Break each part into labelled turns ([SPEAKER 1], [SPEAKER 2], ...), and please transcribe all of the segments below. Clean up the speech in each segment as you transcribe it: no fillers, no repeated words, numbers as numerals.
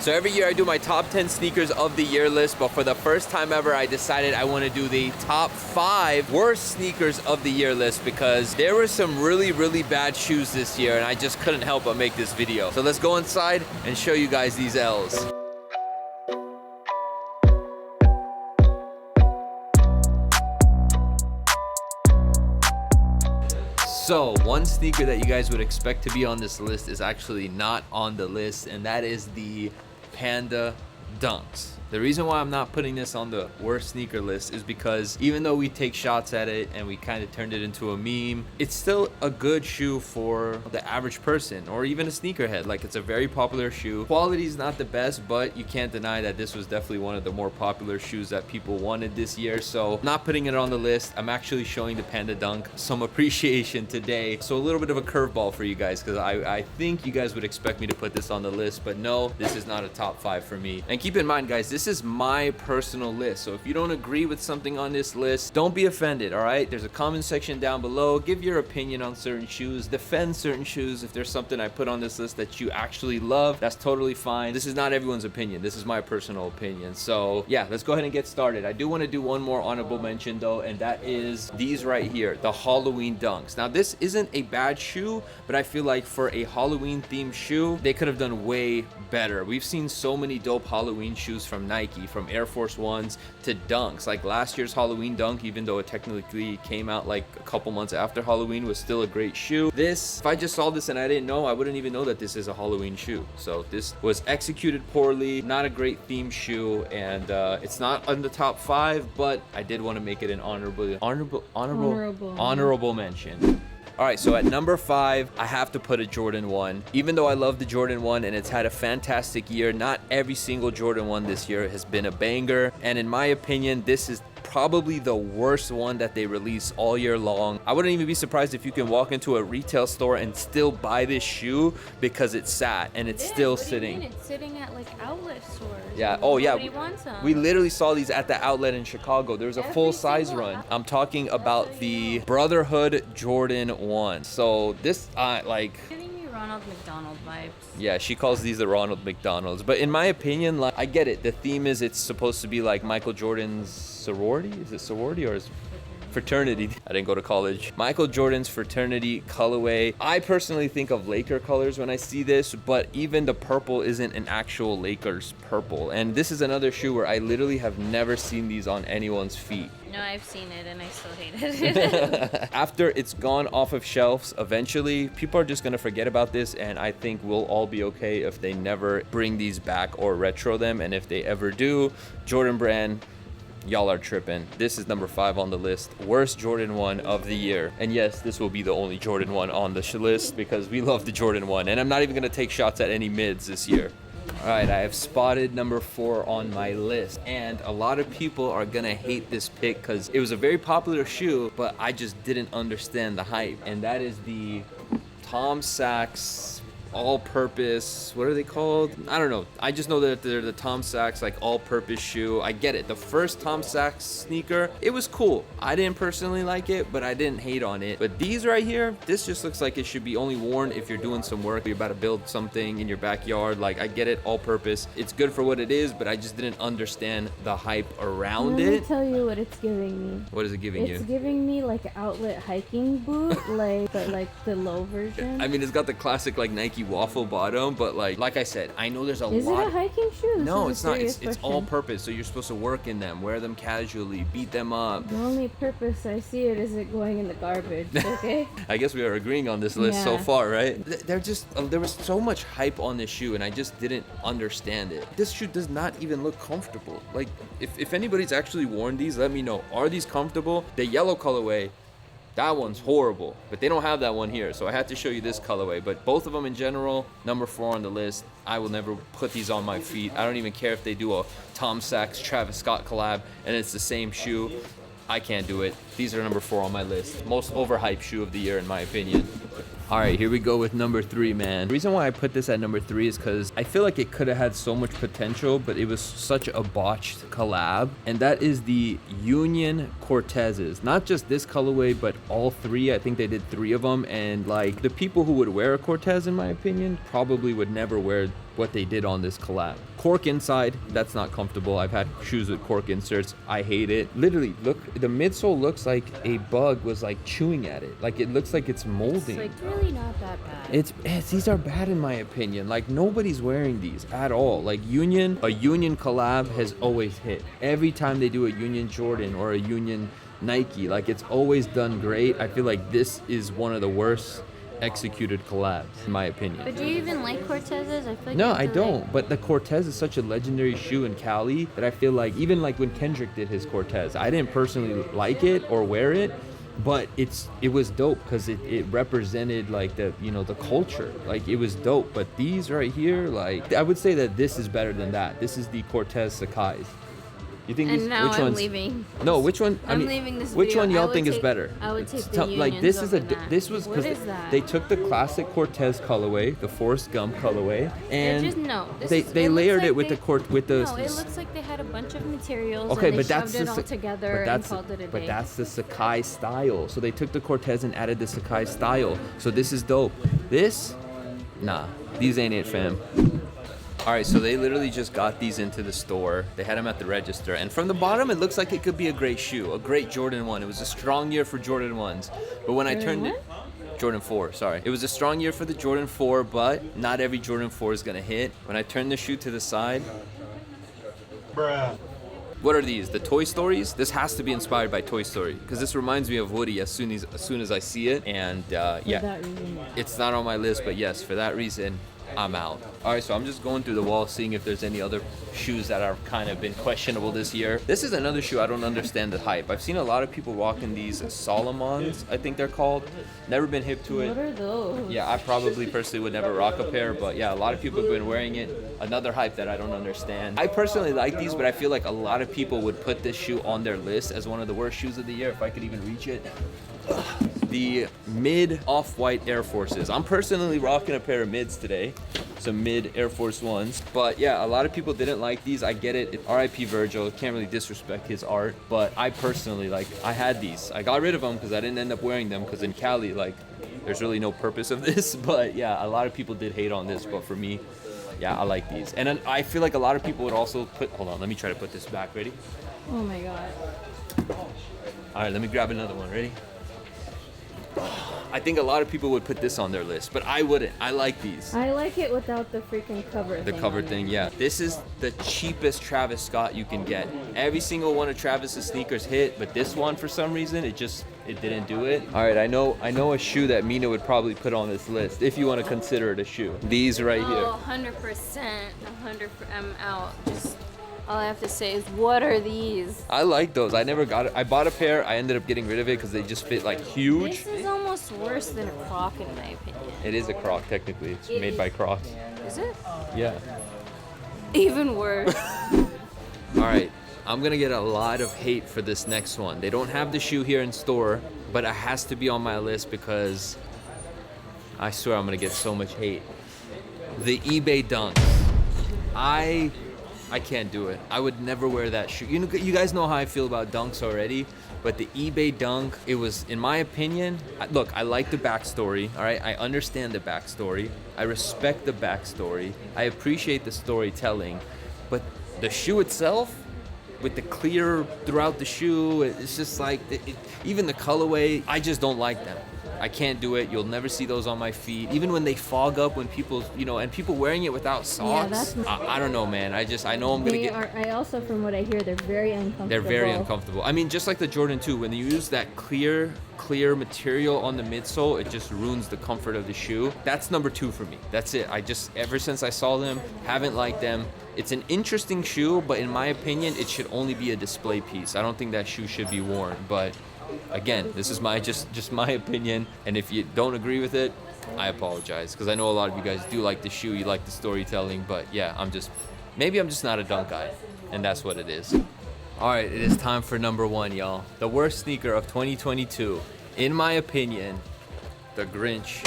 [SPEAKER 1] So every year I do my top 10 sneakers of the year list, but for the first time ever, I decided I want to do the top 5 worst sneakers of the year list because there were some really, really bad shoes this year and I just couldn't help but make this video. So let's go inside and show you guys these L's. So one sneaker that you guys would expect to be on this list is actually not on the list, and that is the Panda Dunks. The reason why I'm not putting this on the worst sneaker list is because even though we take shots at it and we kind of turned it into a meme, it's still a good shoe for the average person or even a sneakerhead. Like, it's a very popular shoe. Quality is not the best, but you can't deny that this was definitely one of the more popular shoes that people wanted this year. So not putting it on the list. I'm actually showing the Panda Dunk some appreciation today. So a little bit of a curveball for you guys because I think you guys would expect me to put this on the list, but no, this is not a top 5 for me. And keep in mind, guys, this is my personal list. So if you don't agree with something on this list, don't be offended, all right? There's a comment section down below. Give your opinion on certain shoes. Defend certain shoes. If there's something I put on this list that you actually love, that's totally fine. This is not everyone's opinion. This is my personal opinion. So yeah, let's go ahead and get started. I do want to do one more honorable mention though, and that is these right here, the Halloween Dunks. Now this isn't a bad shoe, but I feel like for a Halloween themed shoe, they could have done way better. We've seen so many dope Halloween shoes from Nike, from Air Force Ones to Dunks. Like last year's Halloween Dunk, even though it technically came out like a couple months after Halloween, was still a great shoe. This, if I just saw this and I didn't know, I wouldn't even know that this is a Halloween shoe. So this was executed poorly, not a great theme shoe, and it's not on the top 5, but I did want to make it an honorable mention. All right, so at number 5, I have to put a Jordan 1. Even though I love the Jordan 1 and it's had a fantastic year, not every single Jordan 1 this year has been a banger. And in my opinion, this is probably the worst one that they release all year long. I wouldn't even be surprised if you can walk into a retail store and still buy this shoe because it's sat and it's still sitting.
[SPEAKER 2] It's sitting at like outlet stores.
[SPEAKER 1] Yeah. Oh yeah.
[SPEAKER 2] Nobody wants them.
[SPEAKER 1] We literally saw these at the outlet in Chicago. There was a full size run. I'm talking about the Brotherhood Jordan 1. So this like
[SPEAKER 2] Ronald McDonald vibes.
[SPEAKER 1] Yeah, she calls these the Ronald McDonald's. But in my opinion, like, I get it. The theme is it's supposed to be like Michael Jordan's sorority. Is it sorority or is it fraternity? I didn't go to college. Michael Jordan's fraternity colorway. I personally think of Laker colors when I see this, but even the purple isn't an actual Lakers purple. And this is another shoe where I literally have never seen these on anyone's feet.
[SPEAKER 2] No, I've seen it and I still hate it.
[SPEAKER 1] After it's gone off of shelves, eventually people are just gonna forget about this, and I think we'll all be okay if they never bring these back or retro them. And if they ever do, Jordan brand, y'all are tripping. This is number 5 on the list. Worst Jordan 1 of the year. And yes, this will be the only Jordan 1 on the list because we love the Jordan 1. And I'm not even gonna take shots at any mids this year. All right, I have spotted number 4 on my list, and a lot of people are gonna hate this pick because it was a very popular shoe, but I just didn't understand the hype, and that is the Tom Sachs all-purpose, what are they called? I don't know. I just know that they're the Tom Sachs like all-purpose shoe. I get it. The first Tom Sachs sneaker, it was cool. I didn't personally like it, but I didn't hate on it. But these right here, this just looks like it should be only worn if you're doing some work, you're about to build something in your backyard. Like, I get it, all-purpose. It's good for what it is, but I just didn't understand the hype around it.
[SPEAKER 3] Let me tell you what it's giving me.
[SPEAKER 1] What is it giving you?
[SPEAKER 3] It's giving me like an outlet hiking boot, but like the low version.
[SPEAKER 1] I mean, it's got the classic like Nike waffle bottom, but like I said, I know there's a lot.
[SPEAKER 3] Is it a hiking shoe?
[SPEAKER 1] No, it's not. It's all purpose. So you're supposed to work in them, wear them casually, beat them up.
[SPEAKER 3] The only purpose I see it is it going in the garbage. Okay.
[SPEAKER 1] I guess we are agreeing on this list so far, right? They're just there was so much hype on this shoe, and I just didn't understand it. This shoe does not even look comfortable. Like, if anybody's actually worn these, let me know. Are these comfortable? The yellow colorway, that one's horrible, but they don't have that one here, so I had to show you this colorway. But both of them in general, number 4 on the list. I will never put these on my feet. I don't even care if they do a Tom Sachs Travis Scott collab and it's the same shoe. I can't do it. These are number 4 on my list. Most overhyped shoe of the year in my opinion. All right, here we go with number 3, man. The reason why I put this at number 3 is because I feel like it could have had so much potential, but it was such a botched collab. And that is the Union Cortezes. Not just this colorway, but all 3. I think they did 3 of them. And like, the people who would wear a Cortez, in my opinion, probably would never wear what they did on this collab. Cork inside, that's not comfortable. I've had shoes with cork inserts. I hate it. Literally, look, the midsole looks like a bug was like chewing at it. Like it looks like it's molding.
[SPEAKER 2] It's like really not that bad.
[SPEAKER 1] It's these are bad in my opinion. Like nobody's wearing these at all. Like a Union collab has always hit. Every time they do a Union Jordan or a Union Nike, like it's always done great. I feel like this is one of the worst executed collabs in my opinion.
[SPEAKER 2] But do you even like Cortez's? I feel like
[SPEAKER 1] No, I don't. But the Cortez is such a legendary shoe in Cali that I feel like even like when Kendrick did his Cortez, I didn't personally like it or wear it, but it was dope because it represented like the the culture. Like it was dope. But these right here, like I would say that this is better than that. This is the Cortez Sachs. You think
[SPEAKER 2] And
[SPEAKER 1] these,
[SPEAKER 2] now
[SPEAKER 1] which
[SPEAKER 2] I'm
[SPEAKER 1] one's
[SPEAKER 2] leaving.
[SPEAKER 1] No, which one?
[SPEAKER 2] I'm leaving this
[SPEAKER 1] Which
[SPEAKER 2] video.
[SPEAKER 1] one y'all
[SPEAKER 2] I would
[SPEAKER 1] think is
[SPEAKER 2] take-
[SPEAKER 1] better?
[SPEAKER 2] I would take the
[SPEAKER 1] like this is a
[SPEAKER 2] Unions over that.
[SPEAKER 1] this was
[SPEAKER 2] What
[SPEAKER 1] because
[SPEAKER 2] is that?
[SPEAKER 1] they took the classic Cortez colorway, the Forrest Gump colorway, and
[SPEAKER 2] just no.
[SPEAKER 1] they
[SPEAKER 2] looks
[SPEAKER 1] layered
[SPEAKER 2] like
[SPEAKER 1] it with
[SPEAKER 2] they-
[SPEAKER 1] the
[SPEAKER 2] No, it looks like they had a bunch of materials.
[SPEAKER 1] Okay,
[SPEAKER 2] and they
[SPEAKER 1] but that's
[SPEAKER 2] shoved it
[SPEAKER 1] the
[SPEAKER 2] all
[SPEAKER 1] Sa-
[SPEAKER 2] together
[SPEAKER 1] but
[SPEAKER 2] and
[SPEAKER 1] that's
[SPEAKER 2] called it a day.
[SPEAKER 1] but that's the Sachs style. So they took the Cortez and added the Sachs style. So this is dope. This, nah, these ain't it, fam. All right, so they literally just got these into the store. They had them at the register, and from the bottom, it looks like it could be a great shoe, a great Jordan 1. It was a strong year for Jordan 1s, but when I turned it, Jordan 4, sorry. It was a strong year for the Jordan 4, but not every Jordan 4 is gonna hit. When I turned the shoe to the side,
[SPEAKER 4] Bruh.
[SPEAKER 1] what are these? The Toy Stories? This has to be inspired by Toy Story because this reminds me of Woody as soon as I see it, and
[SPEAKER 3] For
[SPEAKER 1] yeah,
[SPEAKER 3] that reason.
[SPEAKER 1] it's not on my list, but yes, for that reason, I'm out. All right, so I'm just going through the wall, seeing if there's any other shoes that are kind of been questionable this year. This is another shoe I don't understand the hype. I've seen a lot of people rocking these Solomons, I think they're called. Never been hip to
[SPEAKER 3] What
[SPEAKER 1] it.
[SPEAKER 3] are those?
[SPEAKER 1] Yeah, I probably personally would never rock a pair, but yeah, a lot of people have been wearing it. Another hype that I don't understand. I personally like these, but I feel like a lot of people would put this shoe on their list as one of the worst shoes of the year if I could even reach it. The mid off-white Air Forces. I'm personally rocking a pair of mids today, some mid Air Force Ones. But yeah, a lot of people didn't like these. I get it. R.I.P. Virgil. Can't really disrespect his art, but I personally I had these. I got rid of them because I didn't end up wearing them because in Cali, there's really no purpose of this. But yeah, a lot of people did hate on this, but for me, yeah, I like these. And then I feel like a lot of people would also hold on, let me try to put this back. Ready?
[SPEAKER 3] Oh my god.
[SPEAKER 1] All right, let me grab another one. Ready? I think a lot of people would put this on their list, but I wouldn't. I like these.
[SPEAKER 3] I like it without the freaking cover.
[SPEAKER 1] The
[SPEAKER 3] thing
[SPEAKER 1] cover
[SPEAKER 3] on it.
[SPEAKER 1] thing, yeah. This is the cheapest Travis Scott you can get. Every single one of Travis's sneakers hit, but this one, for some reason, it didn't do it. All right, I know a shoe that Mina would probably put on this list if you want to consider it a shoe. These right here.
[SPEAKER 2] Oh, 100%. I'm out. Just all I have to say is, what are these?
[SPEAKER 1] I like those. I never got it. I bought a pair. I ended up getting rid of it because they just fit huge.
[SPEAKER 2] This is almost worse than a Croc in my opinion.
[SPEAKER 1] It is a Croc, technically. It's
[SPEAKER 2] It
[SPEAKER 1] made
[SPEAKER 2] is.
[SPEAKER 1] by Crocs.
[SPEAKER 2] Is it?
[SPEAKER 1] Yeah.
[SPEAKER 2] Even worse.
[SPEAKER 1] All right, I'm gonna get a lot of hate for this next one. They don't have the shoe here in store, but it has to be on my list because I swear I'm gonna get so much hate. The eBay Dunks. I can't do it. I would never wear that shoe. You guys know how I feel about Dunks already, but the eBay Dunk, it was, in my opinion, look, I like the backstory, all right? I understand the backstory. I respect the backstory. I appreciate the storytelling, but the shoe itself, with the clear throughout the shoe, it's just even the colorway, I just don't like them. I can't do it. You'll never see those on my feet. Even when they fog up, when people, and people wearing it without socks.
[SPEAKER 3] that's-
[SPEAKER 1] I don't know, man. I know I'm gonna
[SPEAKER 3] They
[SPEAKER 1] get.
[SPEAKER 3] are. I also, from what I hear, they're very uncomfortable.
[SPEAKER 1] They're very uncomfortable. I mean, just like the Jordan 2, when you use that clear material on the midsole, it just ruins the comfort of the shoe. That's number 2 for me. That's it. Ever since I saw them, haven't liked them. It's an interesting shoe, but in my opinion, it should only be a display piece. I don't think that shoe should be worn, but again, this is my just my opinion, and if you don't agree with it, I apologize, because I know a lot of you guys do like the shoe, you like the storytelling, but yeah, maybe I'm just not a Dunk guy, and that's what it is. All right, it is time for number 1, y'all. The worst sneaker of 2022, in my opinion, the Grinch.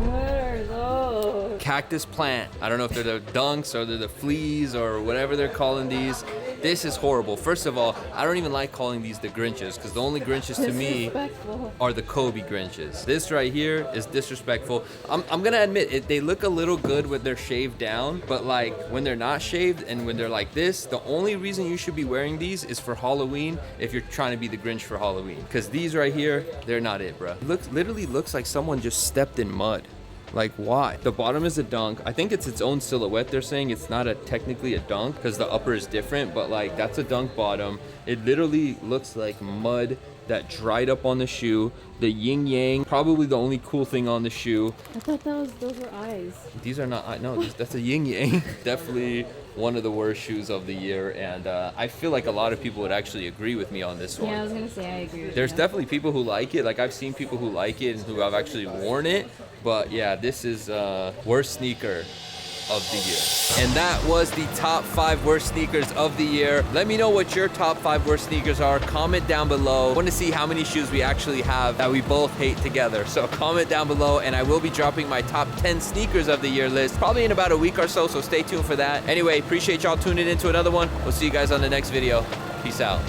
[SPEAKER 3] What are those?
[SPEAKER 1] Cactus plant. I don't know if they're the Dunks or they're the fleas or whatever they're calling these. This is horrible. First of all, I don't even like calling these the Grinches because the only Grinches to me
[SPEAKER 3] Disrespectful.
[SPEAKER 1] are the Kobe Grinches. This right here is disrespectful. I'm gonna admit it, they look a little good when they're shaved down, but like when they're not shaved and when they're like this, the only reason you should be wearing these is for Halloween if you're trying to be the Grinch for Halloween. Because these right here, they're not it, bro. It literally looks like someone just stepped in mud. Like, why? The bottom is a dunk. I think it's its own silhouette. They're saying it's not technically a dunk because the upper is different, but like that's a dunk bottom. It literally looks like mud that dried up on the shoe. The yin yang, probably the only cool thing on the shoe.
[SPEAKER 3] I thought those were eyes.
[SPEAKER 1] These are not, no, that's a yin yang. Definitely one of the worst shoes of the year, and I feel like a lot of people would actually agree with me on this one.
[SPEAKER 3] Yeah, I was gonna say I agree with
[SPEAKER 1] There's
[SPEAKER 3] you.
[SPEAKER 1] definitely people who like it. Like I've seen people who like it and who have actually worn it. But yeah, this is worst sneaker of the year. And that was the top 5 worst sneakers of the year. Let me know what your top 5 worst sneakers are. Comment down below. I want to see how many shoes we actually have that we both hate together. So comment down below, and I will be dropping my top 10 sneakers of the year list probably in about a week or so stay tuned for that. Anyway, appreciate y'all tuning in to another one. We'll see you guys on the next video. Peace out.